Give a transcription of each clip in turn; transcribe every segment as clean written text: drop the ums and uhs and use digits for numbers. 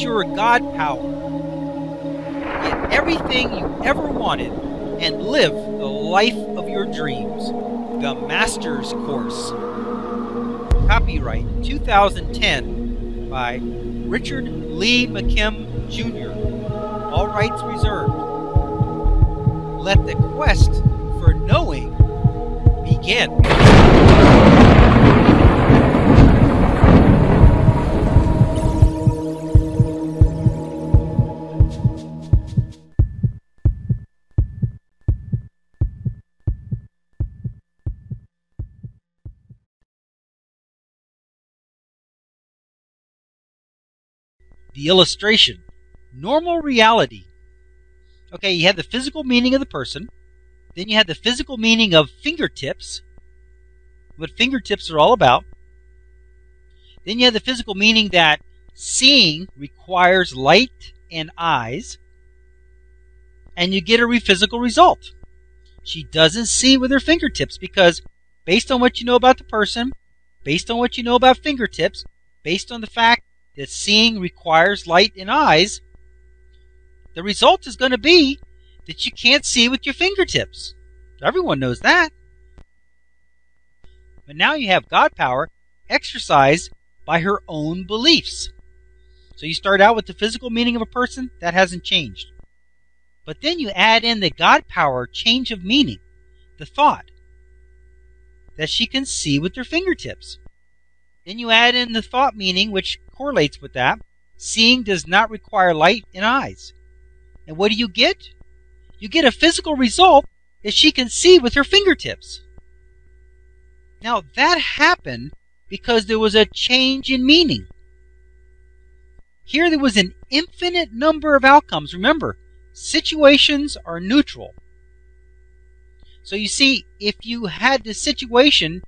your God power. Get everything you ever wanted and live the life of your dreams. The Master's Course. Copyright 2010 by Richard Lee McKim Jr. All rights reserved. Let the quest for knowing begin. The illustration. Normal reality. Okay, you have the physical meaning of the person. Then you have the physical meaning of fingertips. What fingertips are all about. Then you have the physical meaning that seeing requires light and eyes. And you get a physical result. She doesn't see with her fingertips because based on what you know about the person, based on what you know about fingertips, based on the fact that seeing requires light and eyes, the result is going to be that you can't see with your fingertips. Everyone knows that. But now you have God power exercised by her own beliefs. So you start out with the physical meaning of a person. That hasn't changed. But then you add in the God power change of meaning, the thought that she can see with her fingertips. Then you add in the thought meaning, which correlates with that. Seeing does not require light and eyes. And what do you get? You get a physical result that she can see with her fingertips. Now that happened because there was a change in meaning. Here there was an infinite number of outcomes. Remember, situations are neutral. So you see, if you had the situation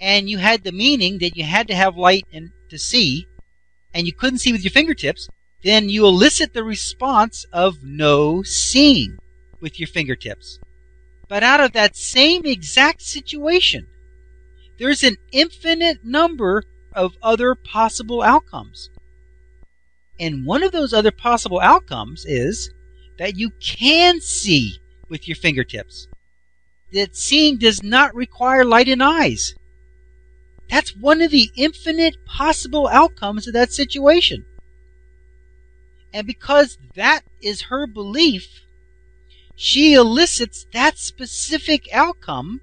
and you had the meaning that you had to have light and to see, and you couldn't see with your fingertips, then you elicit the response of no seeing with your fingertips. But out of that same exact situation, there's an infinite number of other possible outcomes. And one of those other possible outcomes is that you can see with your fingertips. That seeing does not require light and eyes. That's one of the infinite possible outcomes of that situation. And because that is her belief, she elicits that specific outcome,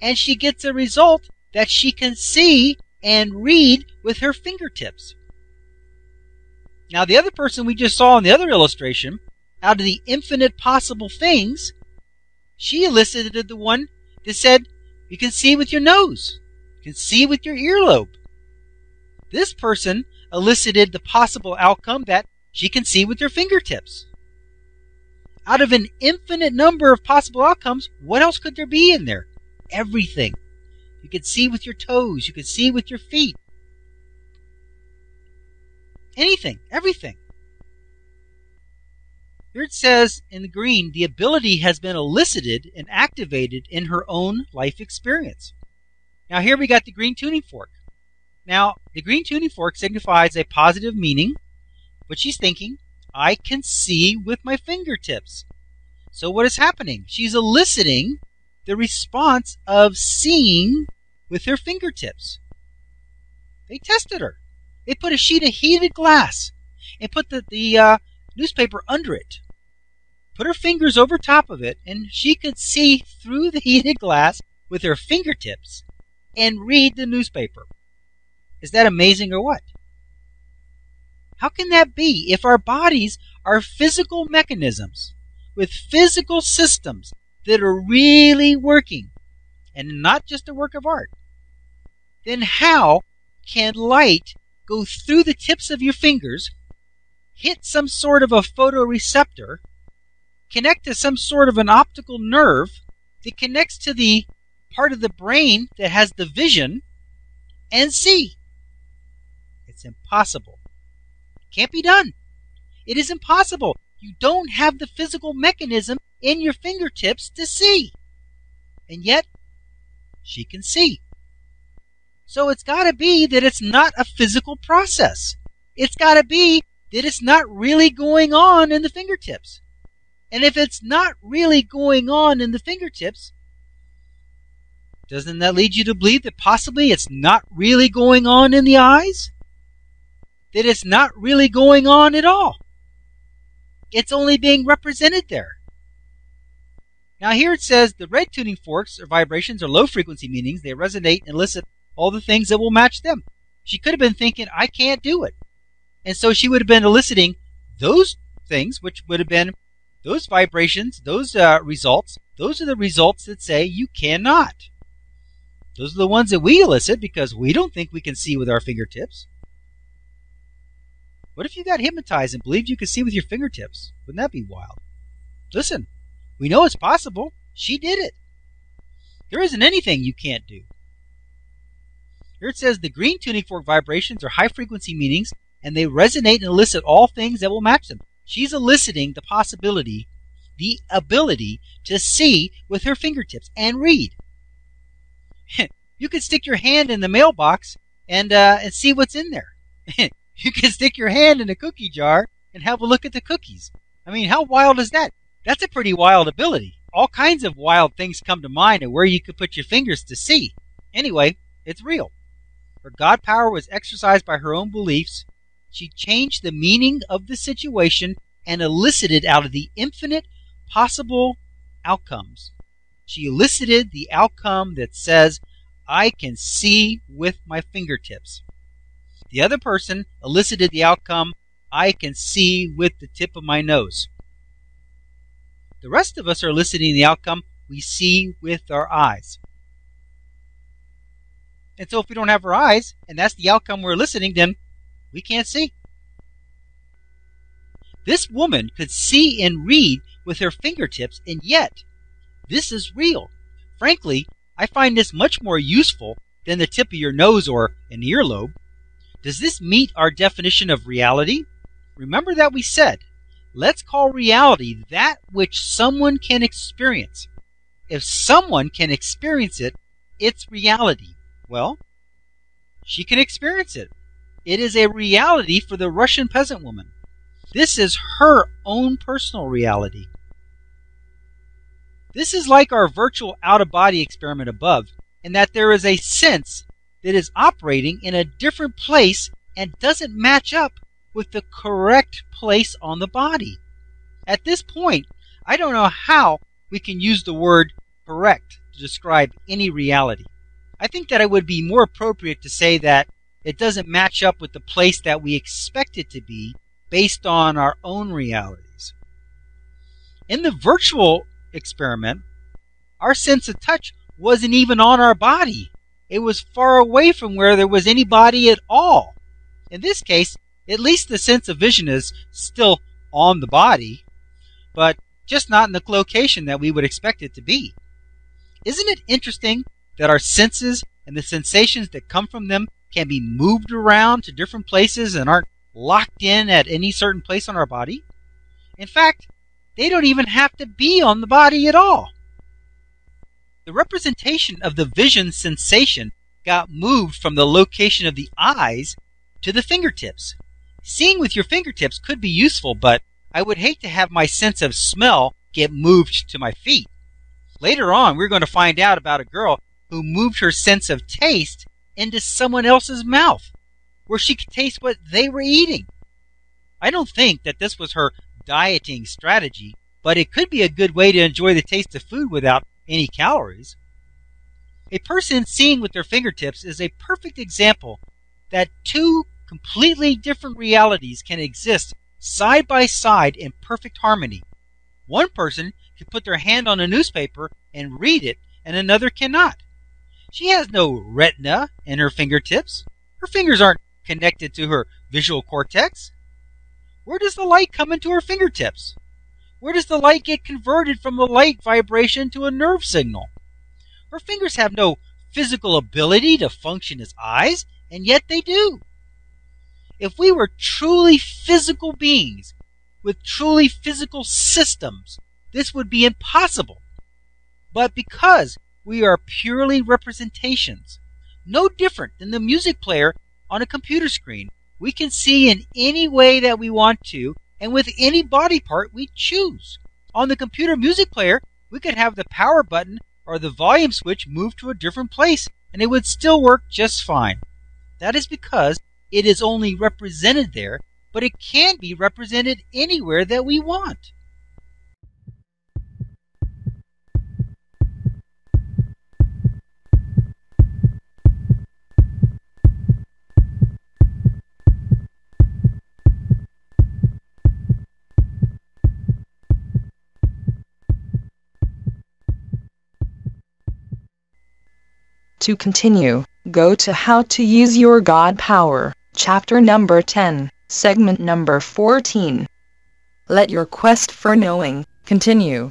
and she gets a result that she can see and read with her fingertips. Now, the other person we just saw in the other illustration, out of the infinite possible things, she elicited the one that said, you can see with your nose. You can see with your earlobe. This person elicited the possible outcome that she can see with her fingertips. Out of an infinite number of possible outcomes, what else could there be in there? Everything. You could see with your toes. You could see with your feet. Anything. Everything. Here it says in the green, the ability has been elicited and activated in her own life experience. Now here we got the green tuning fork. Now, the green tuning fork signifies a positive meaning, but she's thinking, I can see with my fingertips. So what is happening? She's eliciting the response of seeing with her fingertips. They tested her. They put a sheet of heated glass and put the newspaper under it. Put her fingers over top of it, and she could see through the heated glass with her fingertips and read the newspaper. Is that amazing or what? How can that be if our bodies are physical mechanisms with physical systems that are really working and not just a work of art? Then how can light go through the tips of your fingers, hit some sort of a photoreceptor, connect to some sort of an optical nerve that connects to the part of the brain that has the vision, and see? It's impossible. Can't be done. It is impossible. You don't have the physical mechanism in your fingertips to see. And yet, she can see. So it's got to be that it's not a physical process. It's got to be that it's not really going on in the fingertips. And if it's not really going on in the fingertips, doesn't that lead you to believe that possibly it's not really going on in the eyes? That it's not really going on at all. It's only being represented there. Now here it says the red tuning forks or vibrations are low frequency meanings. They resonate and elicit all the things that will match them. She could have been thinking, I can't do it. And so she would have been eliciting those things, which would have been those vibrations, those results. Those are the results that say you cannot. Those are the ones that we elicit because we don't think we can see with our fingertips. What if you got hypnotized and believed you could see with your fingertips? Wouldn't that be wild? Listen, we know it's possible. She did it. There isn't anything you can't do. Here it says the green tuning fork vibrations are high frequency meanings and they resonate and elicit all things that will match them. She's eliciting the possibility, the ability to see with her fingertips and read. You could stick your hand in the mailbox and see what's in there. You can stick your hand in a cookie jar and have a look at the cookies. I mean, how wild is that? That's a pretty wild ability. All kinds of wild things come to mind of where you could put your fingers to see. Anyway, it's real. Her God power was exercised by her own beliefs. She changed the meaning of the situation and elicited out of the infinite possible outcomes. She elicited the outcome that says, I can see with my fingertips. The other person elicited the outcome, I can see with the tip of my nose. The rest of us are eliciting the outcome, we see with our eyes. And so if we don't have our eyes, and that's the outcome we're eliciting, then we can't see. This woman could see and read with her fingertips, and yet, this is real. Frankly, I find this much more useful than the tip of your nose or an earlobe. Does this meet our definition of reality? Remember that we said, let's call reality that which someone can experience. If someone can experience it, it's reality. Well, she can experience it. It is a reality for the Russian peasant woman. This is her own personal reality. This is like our virtual out-of-body experiment above, in that there is a sense that is operating in a different place and doesn't match up with the correct place on the body. At this point, I don't know how we can use the word correct to describe any reality. I think that it would be more appropriate to say that it doesn't match up with the place that we expect it to be based on our own realities. In the virtual experiment, our sense of touch wasn't even on our body. It was far away from where there was any body at all. In this case, at least the sense of vision is still on the body, but just not in the location that we would expect it to be. Isn't it interesting that our senses and the sensations that come from them can be moved around to different places and aren't locked in at any certain place on our body? In fact, they don't even have to be on the body at all. The representation of the vision sensation got moved from the location of the eyes to the fingertips. Seeing with your fingertips could be useful, but I would hate to have my sense of smell get moved to my feet. Later on, we're going to find out about a girl who moved her sense of taste into someone else's mouth, where she could taste what they were eating. I don't think that this was her dieting strategy, but it could be a good way to enjoy the taste of food without any calories. A person seeing with their fingertips is a perfect example that two completely different realities can exist side by side in perfect harmony. One person can put their hand on a newspaper and read it, and another cannot. She has no retina in her fingertips. Her fingers aren't connected to her visual cortex. Where does the light come into her fingertips? Where does the light get converted from a light vibration to a nerve signal? Her fingers have no physical ability to function as eyes, and yet they do. If we were truly physical beings with truly physical systems, this would be impossible. But because we are purely representations, no different than the music player on a computer screen, we can see in any way that we want to and with any body part we choose. On the computer music player, we could have the power button or the volume switch moved to a different place and it would still work just fine. That is because it is only represented there, but it can be represented anywhere that we want. To continue, go to How to Use Your God Power, chapter number 10, segment number 14. Let your quest for knowing continue.